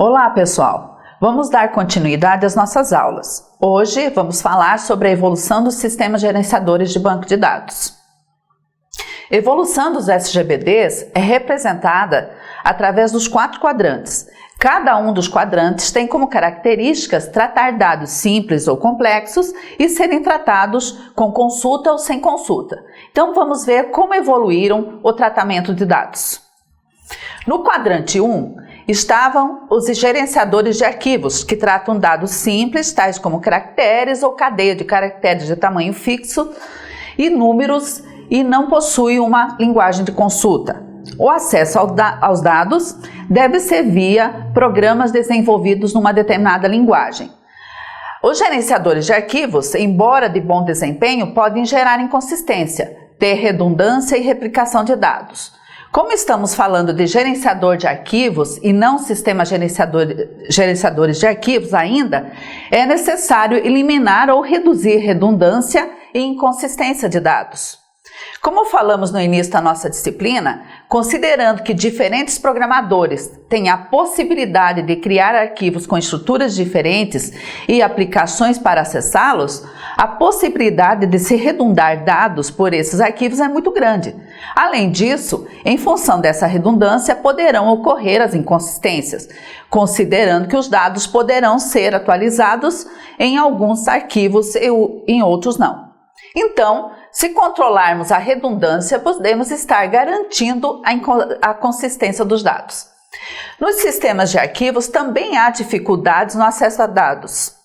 Olá, pessoal! Vamos dar continuidade às nossas aulas. Hoje vamos falar sobre a evolução dos sistemas gerenciadores de banco de dados. A evolução dos SGBDs é representada através dos 4 quadrantes. Cada um dos quadrantes tem como características tratar dados simples ou complexos e serem tratados com consulta ou sem consulta. Então vamos ver como evoluíram o tratamento de dados. No quadrante 1, estavam os gerenciadores de arquivos, que tratam dados simples, tais como caracteres ou cadeia de caracteres de tamanho fixo e números, e não possuem uma linguagem de consulta. O acesso aos dados deve ser via programas desenvolvidos numa determinada linguagem. Os gerenciadores de arquivos, embora de bom desempenho, podem gerar inconsistência, ter redundância e replicação de dados. Como estamos falando de gerenciador de arquivos e não sistema gerenciadores de arquivos ainda, é necessário eliminar ou reduzir redundância e inconsistência de dados. Como falamos no início da nossa disciplina, considerando que diferentes programadores têm a possibilidade de criar arquivos com estruturas diferentes e aplicações para acessá-los, a possibilidade de se redundar dados por esses arquivos é muito grande. Além disso, em função dessa redundância, poderão ocorrer as inconsistências, considerando que os dados poderão ser atualizados em alguns arquivos e em outros não. Então, se controlarmos a redundância, podemos estar garantindo a consistência dos dados. Nos sistemas de arquivos também há dificuldades no acesso a dados.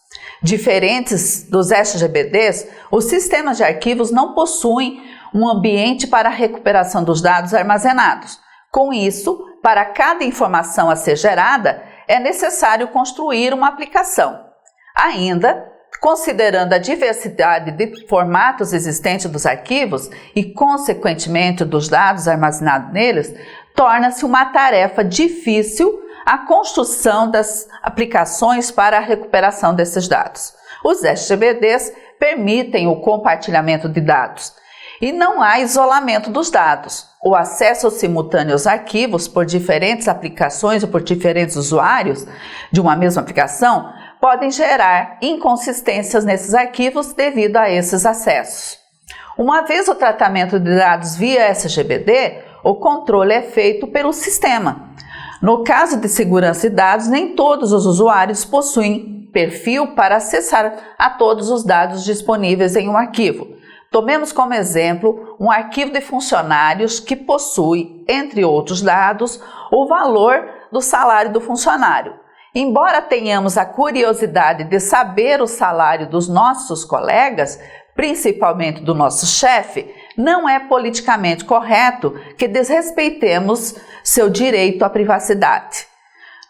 Diferentes dos SGBDs, os sistemas de arquivos não possuem um ambiente para a recuperação dos dados armazenados. Com isso, para cada informação a ser gerada, é necessário construir uma aplicação. Ainda, considerando a diversidade de formatos existentes dos arquivos e, consequentemente, dos dados armazenados neles, torna-se uma tarefa difícil a construção das aplicações para a recuperação desses dados. Os SGBDs permitem o compartilhamento de dados e não há isolamento dos dados. O acesso simultâneo aos arquivos por diferentes aplicações ou por diferentes usuários de uma mesma aplicação podem gerar inconsistências nesses arquivos devido a esses acessos. Uma vez o tratamento de dados via SGBD, o controle é feito pelo sistema. No caso de segurança de dados, nem todos os usuários possuem perfil para acessar a todos os dados disponíveis em um arquivo. Tomemos como exemplo um arquivo de funcionários que possui, entre outros dados, o valor do salário do funcionário. Embora tenhamos a curiosidade de saber o salário dos nossos colegas, principalmente do nosso chefe, não é politicamente correto que desrespeitemos seu direito à privacidade.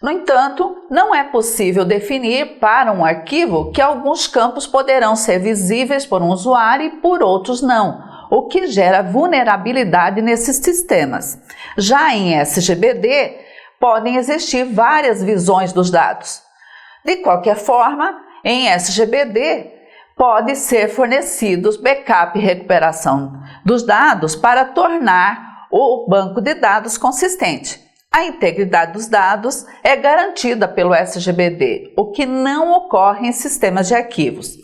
No entanto, não é possível definir para um arquivo que alguns campos poderão ser visíveis por um usuário e por outros não, o que gera vulnerabilidade nesses sistemas. Já em SGBD, podem existir várias visões dos dados. De qualquer forma, em SGBD, pode ser fornecidos backup e recuperação dos dados para tornar o banco de dados consistente. A integridade dos dados é garantida pelo SGBD, o que não ocorre em sistemas de arquivos.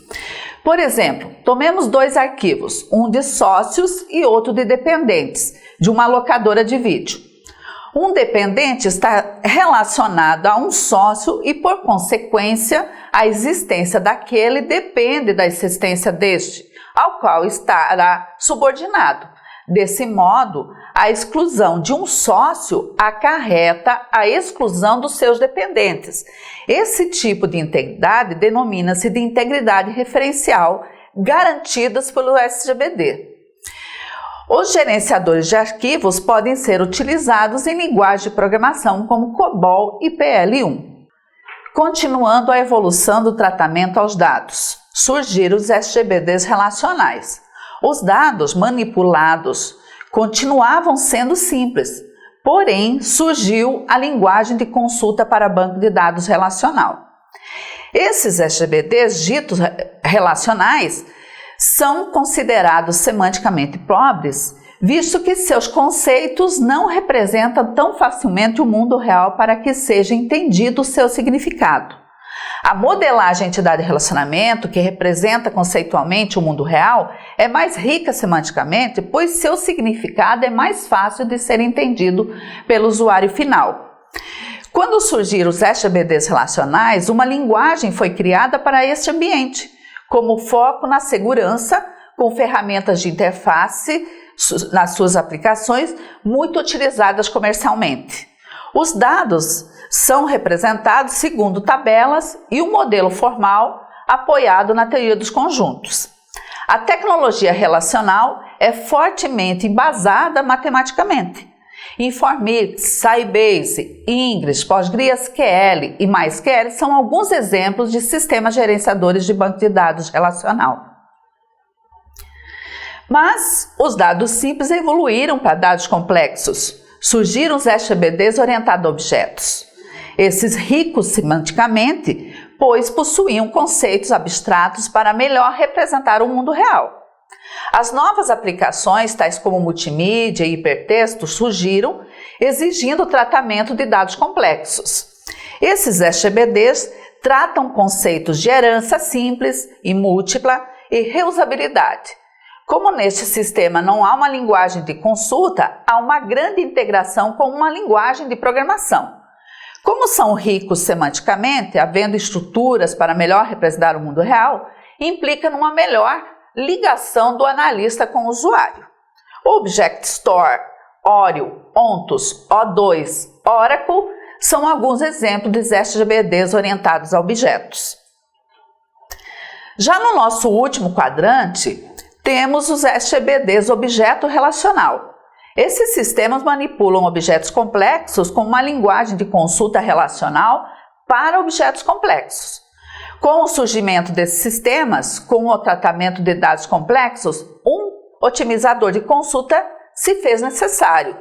Por exemplo, tomemos 2 arquivos, um de sócios e outro de dependentes, de uma locadora de vídeo. Um dependente está relacionado a um sócio e, por consequência, a existência daquele depende da existência deste, ao qual estará subordinado. Desse modo, a exclusão de um sócio acarreta a exclusão dos seus dependentes. Esse tipo de integridade denomina-se de integridade referencial, garantidas pelo SGBD. Os gerenciadores de arquivos podem ser utilizados em linguagem de programação como COBOL e PL1. Continuando a evolução do tratamento aos dados, surgiram os SGBDs relacionais. Os dados manipulados continuavam sendo simples, porém surgiu a linguagem de consulta para banco de dados relacional. Esses SGBDs ditos relacionais são considerados semanticamente pobres, visto que seus conceitos não representam tão facilmente o mundo real para que seja entendido o seu significado. A modelagem entidade-relacionamento, que representa conceitualmente o mundo real, é mais rica semanticamente, pois seu significado é mais fácil de ser entendido pelo usuário final. Quando surgiram os SGBDs relacionais, uma linguagem foi criada para este ambiente, como foco na segurança, com ferramentas de interface nas suas aplicações muito utilizadas comercialmente. Os dados são representados segundo tabelas e um modelo formal apoiado na teoria dos conjuntos. A tecnologia relacional é fortemente embasada matematicamente. Informix, Sybase, Ingres, PostgreSQL e MySQL são alguns exemplos de sistemas gerenciadores de banco de dados relacional. Mas os dados simples evoluíram para dados complexos. Surgiram os SGBDs orientados a objetos. Esses ricos semanticamente, pois possuíam conceitos abstratos para melhor representar o mundo real. As novas aplicações, tais como multimídia e hipertexto, surgiram exigindo o tratamento de dados complexos. Esses SGBDs tratam conceitos de herança simples e múltipla e reusabilidade. Como neste sistema não há uma linguagem de consulta, há uma grande integração com uma linguagem de programação. Como são ricos semanticamente, havendo estruturas para melhor representar o mundo real, implica numa melhor ligação do analista com o usuário. Object Store, Oreo, Ontos, O2, Oracle são alguns exemplos de SGBDs orientados a objetos. Já no nosso último quadrante, temos os SGBDs objeto relacional. Esses sistemas manipulam objetos complexos com uma linguagem de consulta relacional para objetos complexos. Com o surgimento desses sistemas, com o tratamento de dados complexos, um otimizador de consulta se fez necessário.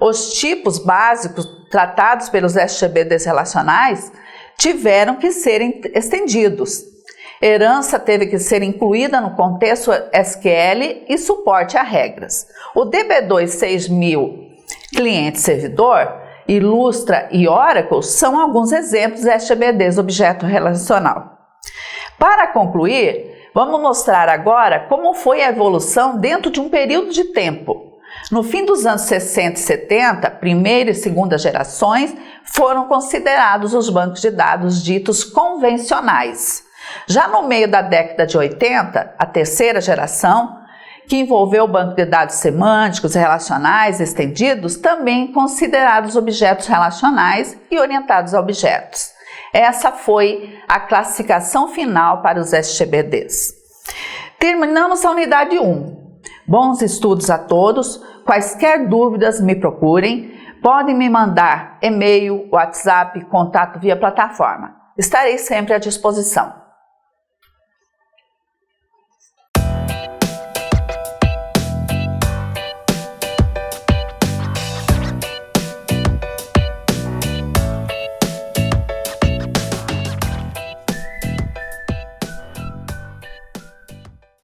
Os tipos básicos tratados pelos SGBDs relacionais tiveram que ser estendidos. Herança teve que ser incluída no contexto SQL e suporte a regras. O DB2 6000 cliente-servidor, Illustra e Oracle são alguns exemplos de SGBDs objeto relacional. Para concluir, vamos mostrar agora como foi a evolução dentro de um período de tempo. No fim dos anos 60 e 70, primeira e segunda gerações foram considerados os bancos de dados ditos convencionais. Já no meio da década de 80, a terceira geração, que envolveu o banco de dados semânticos e relacionais estendidos, também considerados objetos relacionais e orientados a objetos. Essa foi a classificação final para os SGBDs. Terminamos a unidade 1. Bons estudos a todos. Quaisquer dúvidas me procurem. Podem me mandar e-mail, WhatsApp, contato via plataforma. Estarei sempre à disposição.